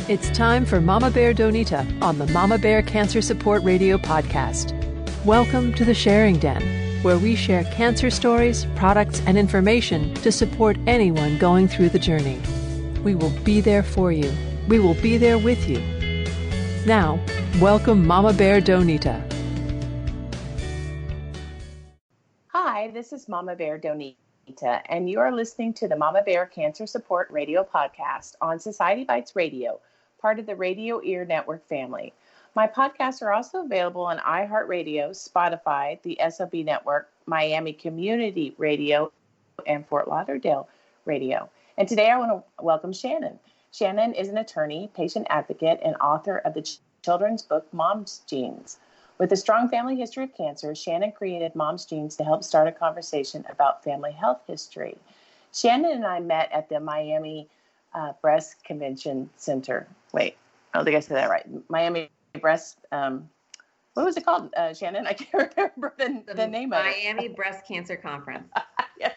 It's time for Mama Bear Donita on the Mama Bear Cancer Support Radio podcast. Welcome to the Sharing Den, where we share cancer stories, products, and information to support anyone going through the journey. We will be there for you. We will be there with you. Now, welcome Mama Bear Donita. Hi, this is Mama Bear Donita, and you are listening to the Mama Bear Cancer Support Radio podcast on Society Bites Radio, part of the Radio Ear Network family. My podcasts are also available on iHeartRadio, Spotify, the SOB Network, Miami Community Radio, and Fort Lauderdale Radio. And today I want to welcome Shannon. Shannon is an attorney, patient advocate, and author of the children's book, Mom's Genes. With a strong family history of cancer, Shannon created Mom's Genes to help start a conversation about family health history. Shannon and I met at the Miami Breast Convention Center. Wait, I don't think I said that right. Miami Breast, what was it called, Shannon? I can't remember the name of it. Miami Breast Cancer Conference. Yes,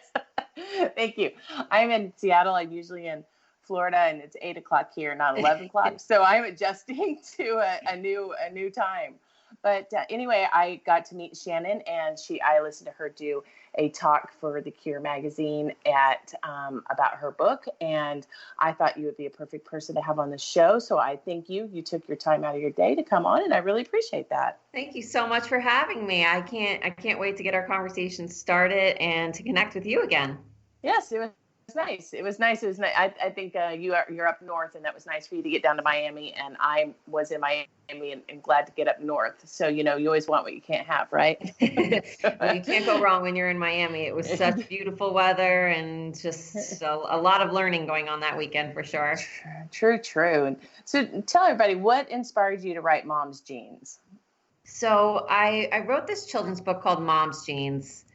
thank you. I'm in Seattle. I'm usually in Florida, and it's 8 o'clock here, not 11 o'clock. So I'm adjusting to a new time. But anyway, I got to meet Shannon, and I listened to her do a talk for The Cure magazine about her book, and I thought you would be a perfect person to have on the show. So I thank you. You took your time out of your day to come on, and I really appreciate that. Thank you so much for having me. I can't wait to get our conversation started and to connect with you again. Yes, it was nice. It was nice. I think you're up north, and that was nice for you to get down to Miami. And I was in Miami and glad to get up north. So, you always want what you can't have, right? Well, you can't go wrong when you're in Miami. It was such beautiful weather and just a lot of learning going on that weekend for sure. True. And so tell everybody, what inspired you to write Mom's Genes? So I wrote this children's book called Mom's Genes,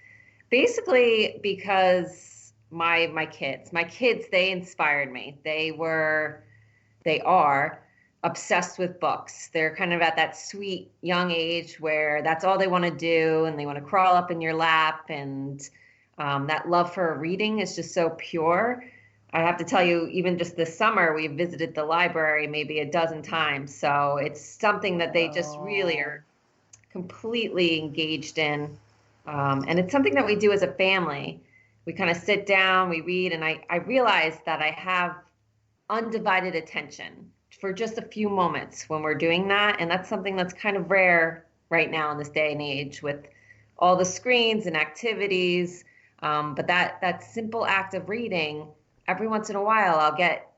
basically because my kids, they inspired me. They are obsessed with books. They're kind of at that sweet young age where that's all they want to do, and they want to crawl up in your lap. And that love for reading is just so pure. I have to tell you, even just this summer, we visited the library maybe a dozen times. So it's something that they just really are completely engaged in. And it's something that we do as a family. We kind of sit down, we read, and I realize that I have undivided attention for just a few moments when we're doing that. And that's something that's kind of rare right now in this day and age with all the screens and activities. But that simple act of reading, every once in a while, I'll get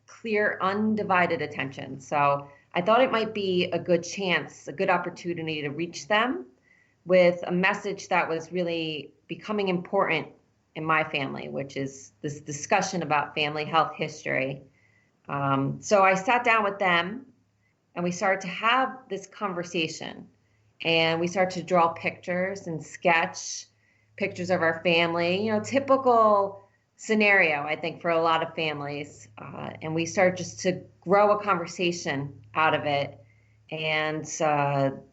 clear, undivided attention. So I thought it might be a good chance, a good opportunity to reach them with a message that was really becoming important in my family, which is this discussion about family health history. So I sat down with them and we started to have this conversation, and we started to draw pictures and sketch pictures of our family, typical scenario, I think, for a lot of families. And we started just to grow a conversation out of it. And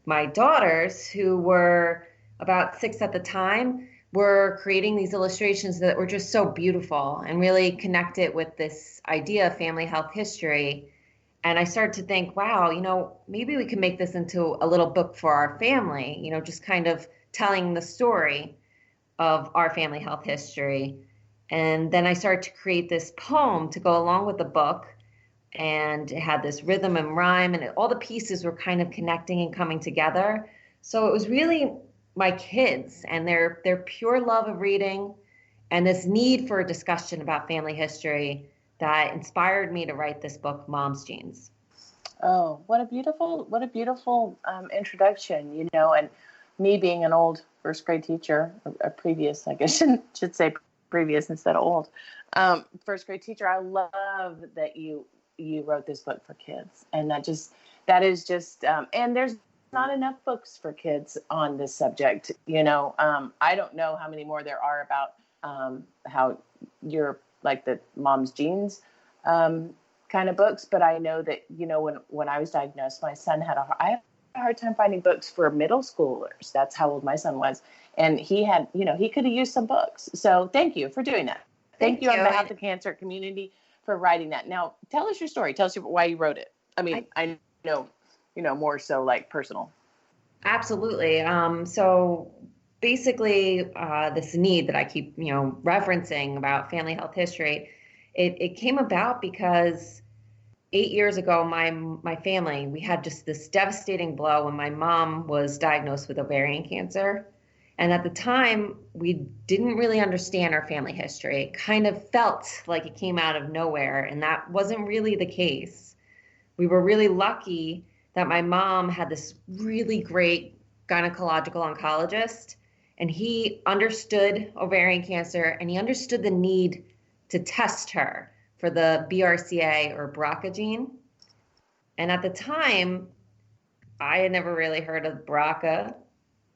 my daughters, who were about 6 at the time, were creating these illustrations that were just so beautiful and really connected with this idea of family health history. And I started to think, wow, maybe we can make this into a little book for our family, just kind of telling the story of our family health history. And then I started to create this poem to go along with the book. And it had this rhythm and rhyme, and all the pieces were kind of connecting and coming together. So it was really my kids and their pure love of reading and this need for a discussion about family history that inspired me to write this book, Mom's Genes. Oh, what a beautiful introduction, and me being an old first grade teacher, a previous, I guess should say previous instead of old, first grade teacher. I love that you wrote this book for kids, and that is just, and there's not enough books for kids on this subject. I don't know how many more there are about how you're like the Mom's Genes kind of books, but I know that when I was diagnosed, my son I had a hard time finding books for middle schoolers. That's how old my son was, and he could have used some books. So thank you for doing that. Thank you on behalf of the cancer community for writing that. Now, tell us your story. Tell us why you wrote it. I mean, I know, more so like personal. Absolutely. So basically, this need that I keep, referencing about family health history, it came about because 8 years ago, my family, we had just this devastating blow when my mom was diagnosed with ovarian cancer. And at the time, we didn't really understand our family history. It kind of felt like it came out of nowhere, and that wasn't really the case. We were really lucky that my mom had this really great gynecological oncologist, and he understood ovarian cancer, and he understood the need to test her for the BRCA or BRCA gene. And at the time, I had never really heard of BRCA.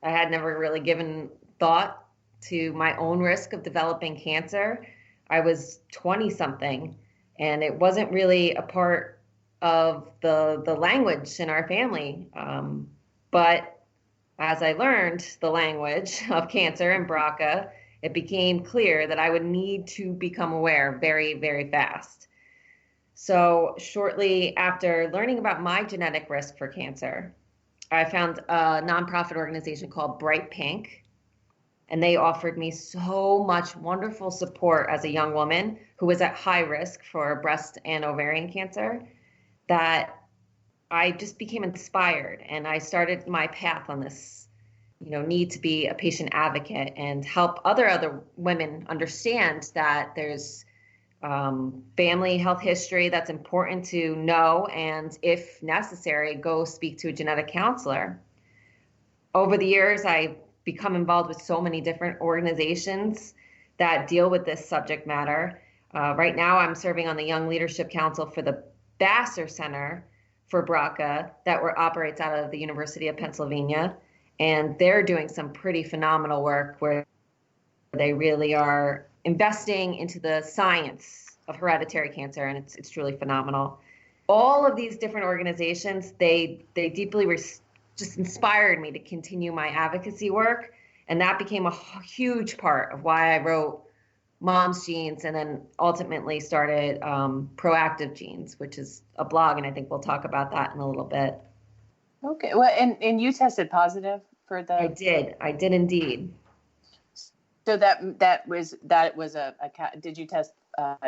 I had never really given thought to my own risk of developing cancer. I was 20 something, and it wasn't really a part of the language in our family. But as I learned the language of cancer and BRCA, it became clear that I would need to become aware very, very fast. So shortly after learning about my genetic risk for cancer, I found a nonprofit organization called Bright Pink, and they offered me so much wonderful support as a young woman who was at high risk for breast and ovarian cancer that I just became inspired, and I started my path on this, need to be a patient advocate and help other women understand that there's family health history that's important to know, and if necessary, go speak to a genetic counselor. Over the years, I've become involved with so many different organizations that deal with this subject matter. Right now, I'm serving on the Young Leadership Council for the Vassar Center for BRCA that operates out of the University of Pennsylvania, and they're doing some pretty phenomenal work where they really are investing into the science of hereditary cancer, and it's truly phenomenal. All of these different organizations, they deeply just inspired me to continue my advocacy work, and that became a huge part of why I wrote Mom's Genes and then ultimately started Proactive Genes, which is a blog, and I think we'll talk about that in a little bit. Okay. Well, and you tested positive for the... I did indeed. So that was did you test,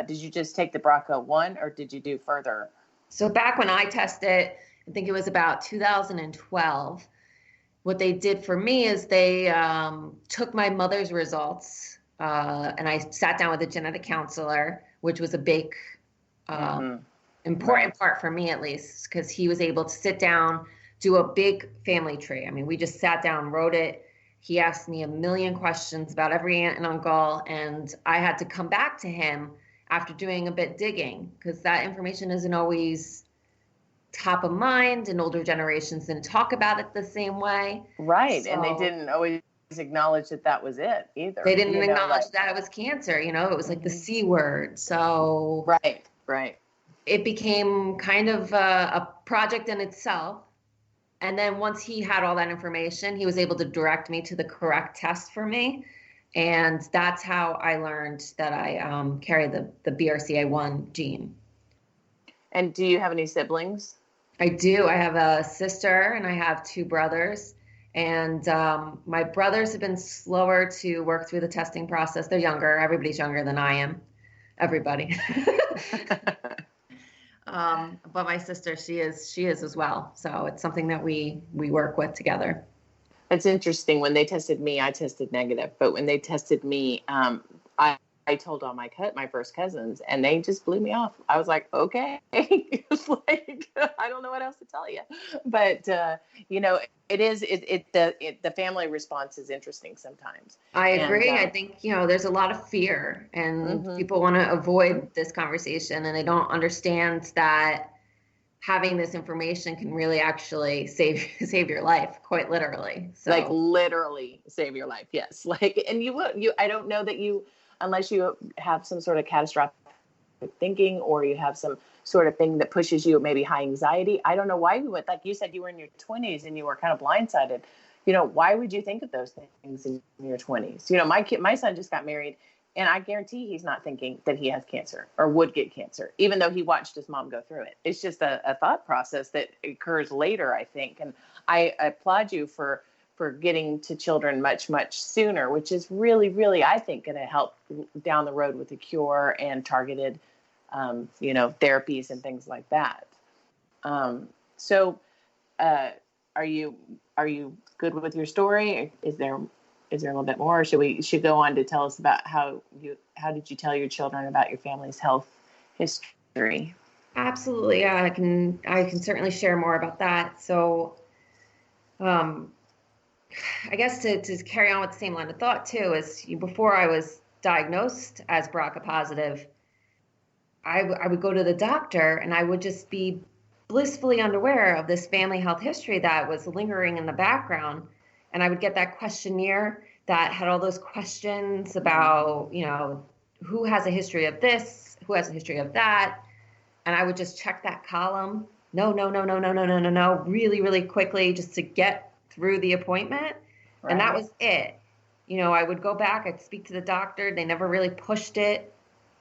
did you just take the BRCA1 or did you do further? So back when I tested, I think it was about 2012, what they did for me is they took my mother's results and I sat down with a genetic counselor, which was a big important part for me, at least, because he was able to sit down, do a big family tree. I mean, we just sat down, wrote it. He asked me a million questions about every aunt and uncle, and I had to come back to him after doing a bit digging, because that information isn't always top of mind, and older generations didn't talk about it the same way. Right, so, and they didn't always acknowledge that was it either. They didn't acknowledge that it was cancer. It was like the C word. So right. It became kind of a project in itself. And then once he had all that information, he was able to direct me to the correct test for me. And that's how I learned that I carry the BRCA1 gene. And do you have any siblings? I do. I have a sister and I have two brothers. And my brothers have been slower to work through the testing process. They're younger. Everybody's younger than I am. Everybody. But my sister, she is as well. So it's something that we work with together. It's interesting. When they tested me, I tested negative. But when they tested me, I told all my first cousins, and they just blew me off. I was like, okay. It's like, I don't know what else to tell you. But, the family response is interesting sometimes. I agree. I think, there's a lot of fear, and people want to avoid this conversation, and they don't understand that having this information can really actually save your life, quite literally. So. Like literally save your life. Yes. I don't know that you, unless you have some sort of catastrophic thinking or you have some sort of thing that pushes you, maybe high anxiety. I don't know why you would, like you said, you were in your 20s and you were kind of blindsided. Why would you think of those things in your 20s? My son just got married And I guarantee he's not thinking that he has cancer or would get cancer, even though he watched his mom go through it. It's just a thought process that occurs later, I think. And I applaud you for getting to children much, much sooner, which is really, really, I think, going to help down the road with the cure and targeted, therapies and things like that. Are you good with your story? Is there a little bit more, or should go on to tell us about how did you tell your children about your family's health history? Absolutely. Yeah, I can certainly share more about that. So, I guess to carry on with the same line of thought too, is before I was diagnosed as BRCA positive, I would go to the doctor and I would just be blissfully unaware of this family health history that was lingering in the background. And I would get that questionnaire that had all those questions about, who has a history of this, who has a history of that. And I would just check that column. No, really, really quickly, just to get through the appointment. Right. And that was it. I would go back, I'd speak to the doctor. They never really pushed it.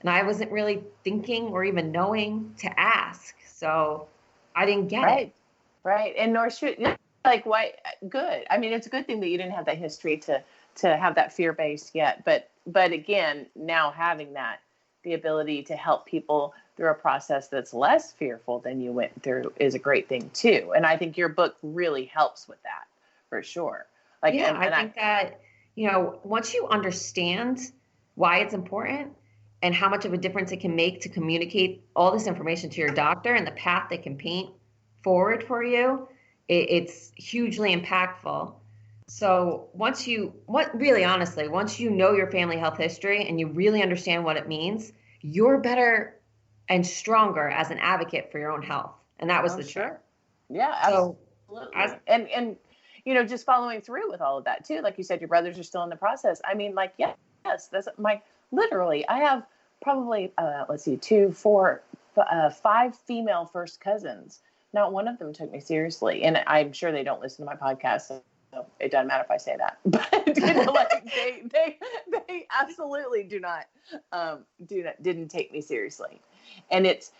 And I wasn't really thinking or even knowing to ask. So I didn't get it. Right. And nor should, why? Good. I mean, it's a good thing that you didn't have that history to have that fear base yet. But again, now having that, the ability to help people through a process that's less fearful than you went through is a great thing too. And I think your book really helps with that for sure. I think that, once you understand why it's important and how much of a difference it can make to communicate all this information to your doctor and the path they can paint forward for you, it's hugely impactful. So once you know your family health history and you really understand what it means, you're better and stronger as an advocate for your own health. And that was the trick. Yeah, absolutely. And just following through with all of that too. Like you said, your brothers are still in the process. I mean, yes, that's literally, I have probably, 5 female first cousins. Not one of them took me seriously. And I'm sure they don't listen to my podcast. So it doesn't matter if I say that, but they absolutely didn't take me seriously. And it's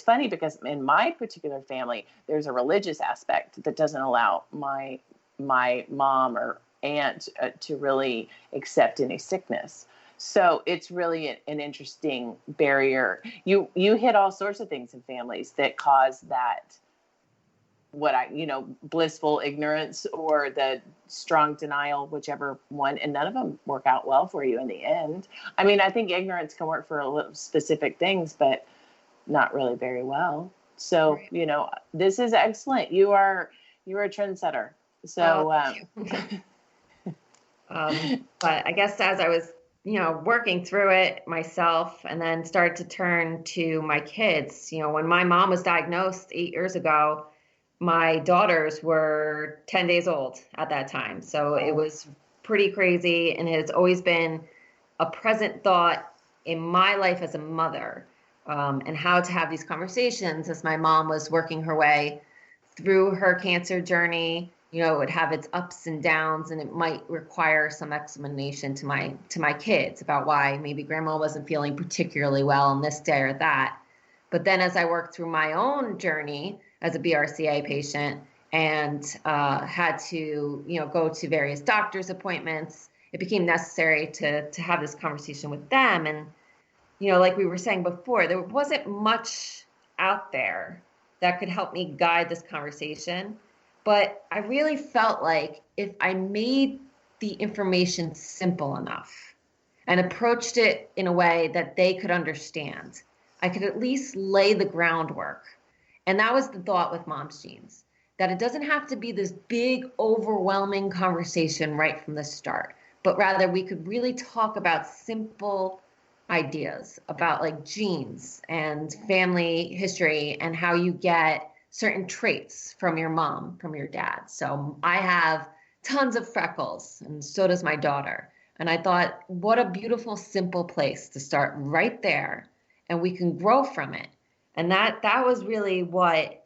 funny because in my particular family, there's a religious aspect that doesn't allow my mom or aunt to really accept any sickness. So it's really an interesting barrier. You hit all sorts of things in families that cause that, blissful ignorance or the strong denial, whichever one, and none of them work out well for you in the end. I mean, I think ignorance can work for specific things, but not really very well. So, right. This is excellent. You're a trendsetter. So, but I guess as I was, working through it myself and then started to turn to my kids, when my mom was diagnosed 8 years ago, my daughters were 10 days old at that time. So it was pretty crazy, and it has always been a present thought in my life as a mother, and how to have these conversations as my mom was working her way through her cancer journey. It would have its ups and downs, and it might require some explanation to my kids about why maybe grandma wasn't feeling particularly well on this day or that. But then as I worked through my own journey as a BRCA patient and had to, go to various doctor's appointments, it became necessary to have this conversation with them. And, like we were saying before, there wasn't much out there that could help me guide this conversation. But I really felt like if I made the information simple enough and approached it in a way that they could understand, I could at least lay the groundwork. And that was the thought with Mom's Genes, that it doesn't have to be this big, overwhelming conversation right from the start, but rather we could really talk about simple ideas about like genes and family history and how you get certain traits from your mom, from your dad. So I have tons of freckles, and so does my daughter. And I thought, what a beautiful, simple place to start right there, and we can grow from it. And that was really what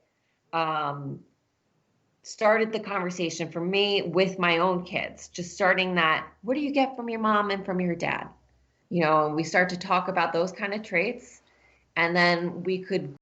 started the conversation for me with my own kids, just starting that, what do you get from your mom and from your dad? and we start to talk about those kind of traits. And then we could